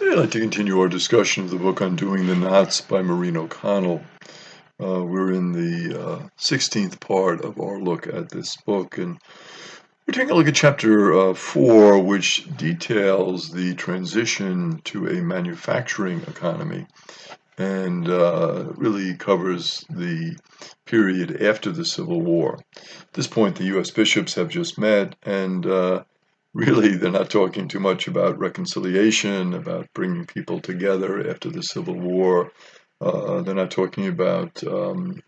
I'd like to continue our discussion of the book Undoing the Knots by Maureen O'Connell. We're in the 16th part of our look at this book, and we're taking a look at chapter 4, which details the transition to a manufacturing economy and really covers the period after the Civil War. At this point, the U.S. bishops have just met, and really, they're not talking too much about reconciliation, about bringing people together after the Civil War. They're not talking about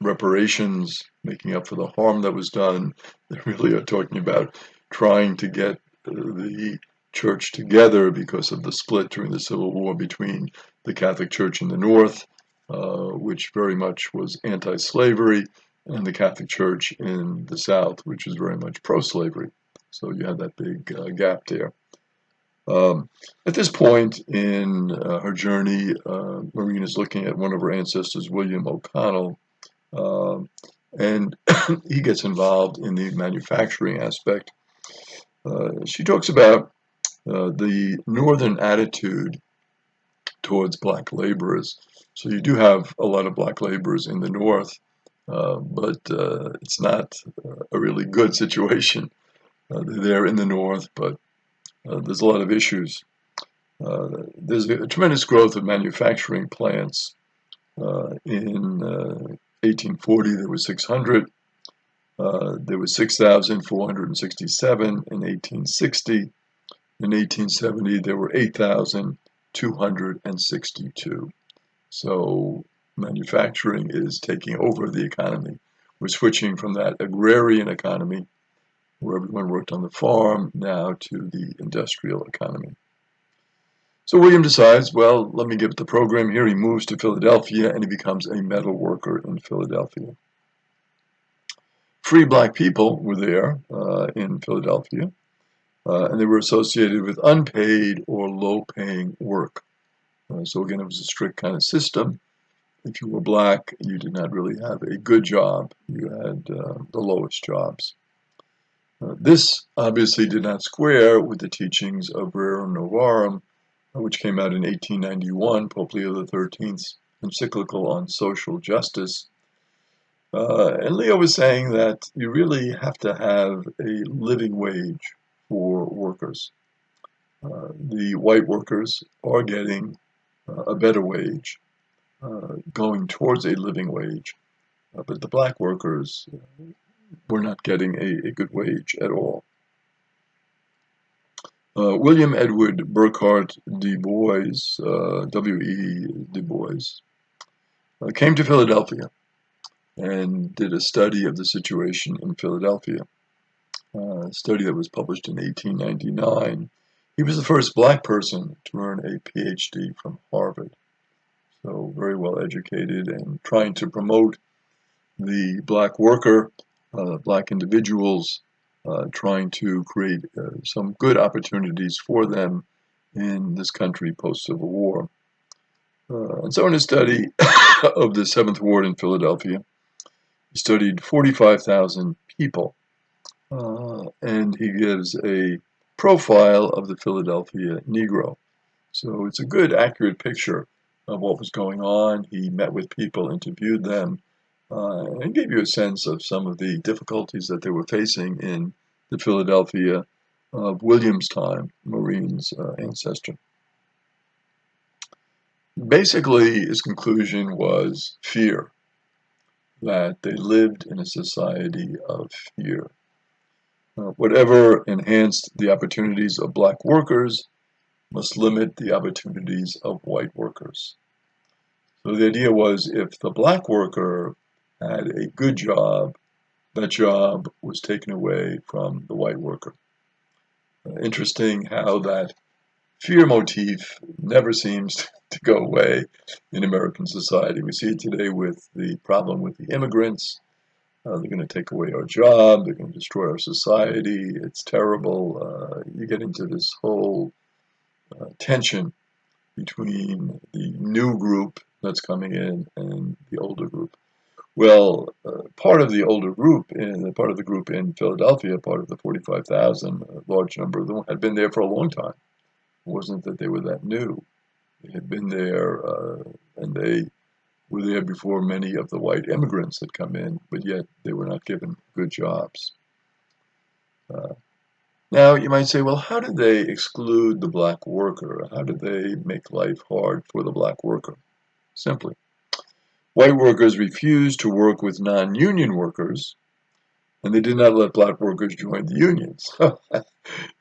reparations, making up for the harm that was done. They really are talking about trying to get the church together because of the split during the Civil War between the Catholic Church in the North, which very much was anti-slavery, and the Catholic Church in the South, which is very much pro-slavery. So you have that big gap there. At this point in her journey, Maureen is looking at one of her ancestors, William O'Connell, and he gets involved in the manufacturing aspect. She talks about the northern attitude towards black laborers. So you do have a lot of black laborers in the north, but it's not a really good situation. They're there in the north, but there's a lot of issues. There's a tremendous growth of manufacturing plants. In 1840, there were 600. There was 6,467 in 1860. In 1870, there were 8,262. So manufacturing is taking over the economy. We're switching from that agrarian economy where everyone worked on the farm, now to the industrial economy. So William decides, well, let me give it the program here. He moves to Philadelphia and he becomes a metal worker in Philadelphia. Free black people were there in Philadelphia, and they were associated with unpaid or low-paying work. So again, it was a strict kind of system. If you were black, you did not really have a good job. You had the lowest jobs. This obviously did not square with the teachings of Rerum Novarum, which came out in 1891, Pope Leo XIII's encyclical on social justice. And Leo was saying that you really have to have a living wage for workers. The white workers are getting a better wage, going towards a living wage, but the black workers were not getting a good wage at all. William Edward Burghardt Du Bois, W.E. Du Bois, came to Philadelphia and did a study of the situation in Philadelphia, a study that was published in 1899. He was the first black person to earn a PhD from Harvard, so very well educated and trying to promote the black worker, black individuals, trying to create some good opportunities for them in this country post-Civil War. And so in his study of the 7th Ward in Philadelphia, he studied 45,000 people, and he gives a profile of the Philadelphia Negro. So it's a good, accurate picture of what was going on. He met with people, interviewed them, and gave you a sense of some of the difficulties that they were facing in the Philadelphia of William's time, Maureen's ancestor. Basically, his conclusion was fear, that they lived in a society of fear. Whatever enhanced the opportunities of black workers must limit the opportunities of white workers. So the idea was if the black worker had a good job, that job was taken away from the white worker. Interesting how that fear motif never seems to go away in American society. We see it today with the problem with the immigrants. They're going to take away our job. They're going to destroy our society. It's terrible. You get into this whole tension between the new group that's coming in and the older group. Well, part of the older group, part of the group in Philadelphia, part of the 45,000, a large number of them had been there for a long time. It wasn't that they were that new. They had been there, and they were there before many of the white immigrants had come in, but yet they were not given good jobs. Uh, Now, you might say, well, how did they exclude the black worker? How did they make life hard for the black worker? Simply, white workers refused to work with non-union workers, and they did not let black workers join the unions.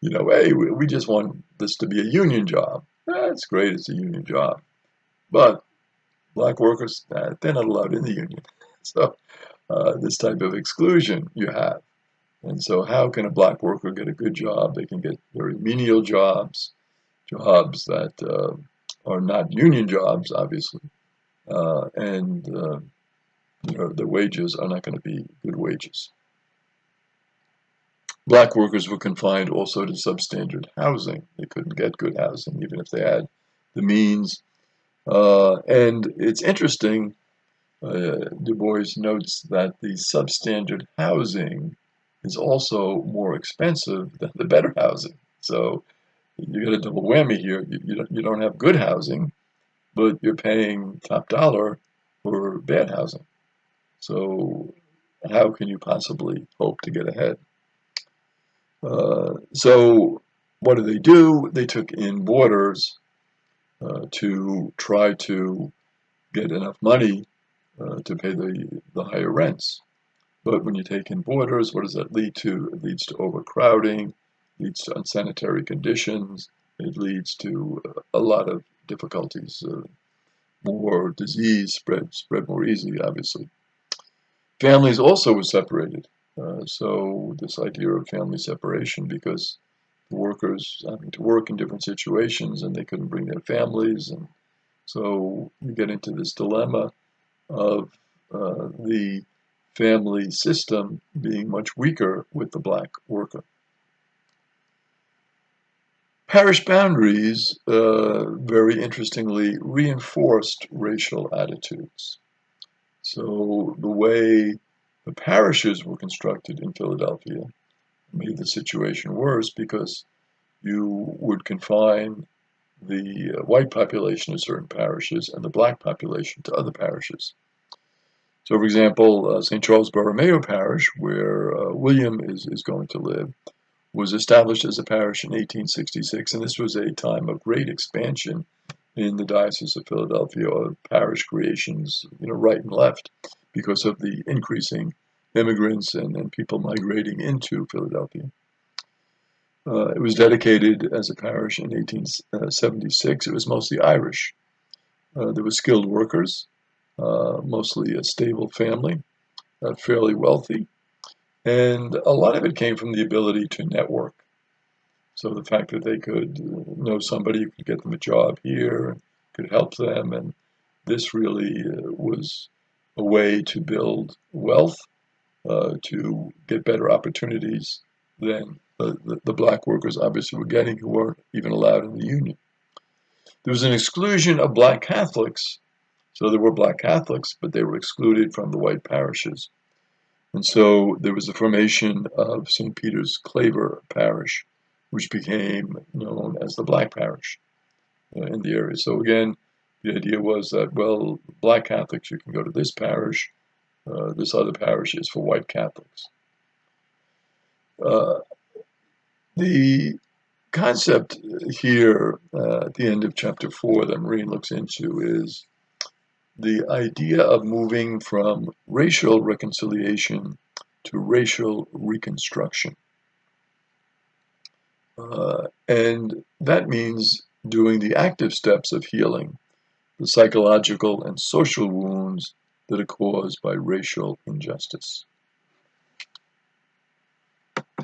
Hey, we just want this to be a union job. That's great, it's a union job. But black workers, they're not allowed in the union. So this type of exclusion you have. And so how can a black worker get a good job? They can get very menial jobs, jobs that are not union jobs, obviously. And the wages are not going to be good wages. Black workers were confined also to substandard housing. They couldn't get good housing, even if they had the means. And it's interesting, Du Bois notes that the substandard housing is also more expensive than the better housing. So you get a double whammy here. You don't have good housing, but you're paying top dollar for bad housing. So how can you possibly hope to get ahead? So what do? They took in boarders to try to get enough money to pay the higher rents. But when you take in boarders, what does that lead to? It leads to overcrowding, leads to unsanitary conditions, it leads to a lot of difficulties. More disease spread more easily, obviously. Families also were separated. So this idea of family separation, because the workers having to work in different situations and they couldn't bring their families, and so you get into this dilemma of the family system being much weaker with the black worker. Parish boundaries, very interestingly, reinforced racial attitudes. So the way the parishes were constructed in Philadelphia made the situation worse because you would confine the white population to certain parishes and the black population to other parishes. So, for example, St. Charles Borromeo Parish, where William is going to live, was established as a parish in 1866, and this was a time of great expansion in the Diocese of Philadelphia of parish creations, right and left, because of the increasing immigrants and people migrating into Philadelphia. It was dedicated as a parish in 1876. It was mostly Irish. There were skilled workers, mostly a stable family, fairly wealthy, and a lot of it came from the ability to network. So the fact that they could know somebody who could get them a job here, could help them, and this really was a way to build wealth, to get better opportunities than the black workers obviously were getting, who weren't even allowed in the union. There was an exclusion of black Catholics. So there were black Catholics, but they were excluded from the white parishes. And so there was the formation of St. Peter's Claver Parish, which became known as the Black Parish in the area. So again, the idea was that, well, black Catholics, you can go to this parish. This other parish is for white Catholics. Uh, the concept here at the end of chapter 4 that Marine looks into is the idea of moving from racial reconciliation to racial reconstruction. And that means doing the active steps of healing the psychological and social wounds that are caused by racial injustice.